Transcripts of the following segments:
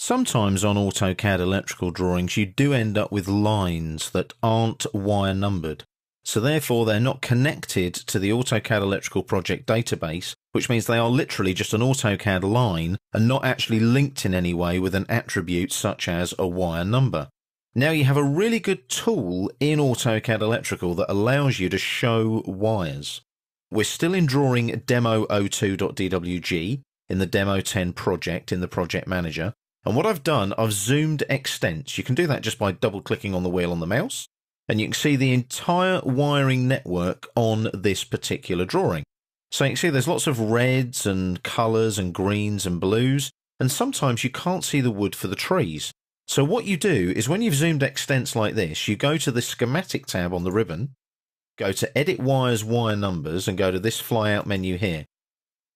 Sometimes on AutoCAD electrical drawings you do end up with lines that aren't wire numbered, so therefore they're not connected to the AutoCAD electrical project database, which means they are literally just an AutoCAD line and not actually linked in any way with an attribute such as a wire number. Now you have a really good tool in AutoCAD electrical that allows you to show wires. We're still in drawing demo02.dwg in the Demo 10 project in the project manager. And what I've done, I've zoomed extents. You can do that just by double clicking on the wheel on the mouse, and you can see the entire wiring network on this particular drawing. So you can see there's lots of reds and colours and greens and blues, and sometimes you can't see the wood for the trees. So what you do is when you've zoomed extents like this, you go to the schematic tab on the ribbon, go to edit wires, wire numbers, and go to this flyout menu here.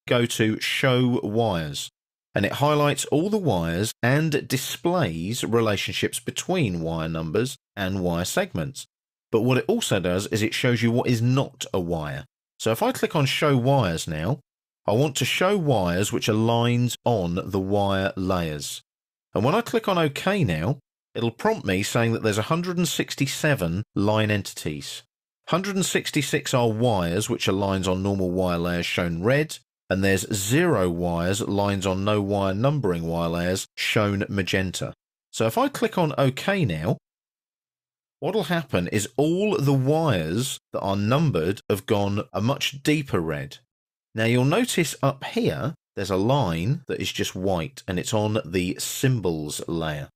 Go to show wires. And it highlights all the wires and displays relationships between wire numbers and wire segments. But what it also does is it shows you what is not a wire. So if I click on show wires now, I want to show wires which are lines on the wire layers. And when I click on OK now, it'll prompt me saying that there's 167 line entities. 166 are wires which are lines on normal wire layers shown red, and there's 0 wires, lines on no wire numbering wire layers, shown magenta. So if I click on OK now, what'll happen is all the wires that are numbered have gone a much deeper red. Now you'll notice up here, there's a line that is just white, and it's on the symbols layer.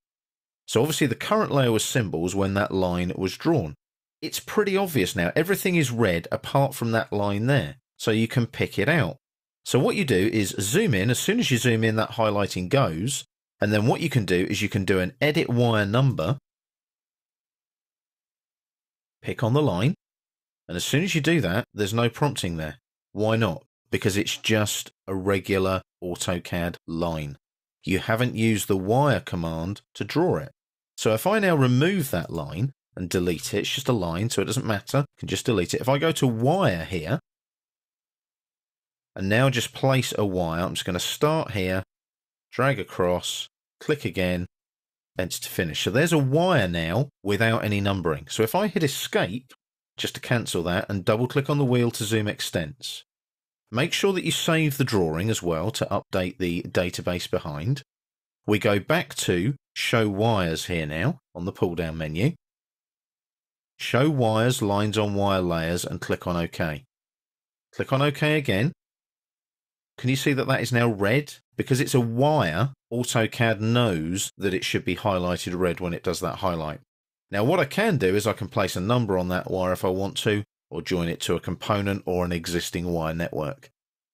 So obviously the current layer was symbols when that line was drawn. It's pretty obvious now, everything is red apart from that line there, so you can pick it out. So what you do is zoom in. As soon as you zoom in, that highlighting goes. And then what you can do is you can do an edit wire number. Pick on the line. And as soon as you do that, there's no prompting there. Why not? Because it's just a regular AutoCAD line. You haven't used the wire command to draw it. So if I now remove that line and delete it, it's just a line, so it doesn't matter. I can just delete it. If I go to wire here, and now just place a wire. I'm just going to start here, drag across, click again, enter to finish. So there's a wire now without any numbering. So if I hit escape, just to cancel that, and double click on the wheel to zoom extents, make sure that you save the drawing as well to update the database behind. We go back to show wires here now on the pull down menu. Show wires, lines on wire layers, and click on OK. Click on OK again. Can you see that that is now red? Because it's a wire, AutoCAD knows that it should be highlighted red when it does that highlight. Now what I can do is I can place a number on that wire if I want to, or join it to a component or an existing wire network.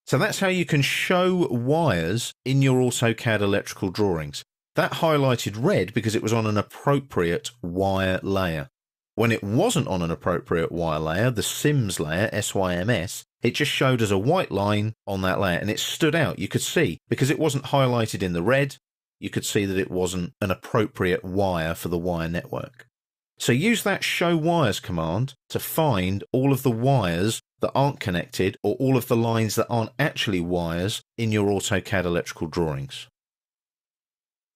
So that's how you can show wires in your AutoCAD electrical drawings. That highlighted red because it was on an appropriate wire layer. When it wasn't on an appropriate wire layer, the SIMS layer, SYMS, it just showed as a white line on that layer, and it stood out. You could see, because it wasn't highlighted in the red, you could see that it wasn't an appropriate wire for the wire network. So use that show wires command to find all of the wires that aren't connected, or all of the lines that aren't actually wires in your AutoCAD electrical drawings.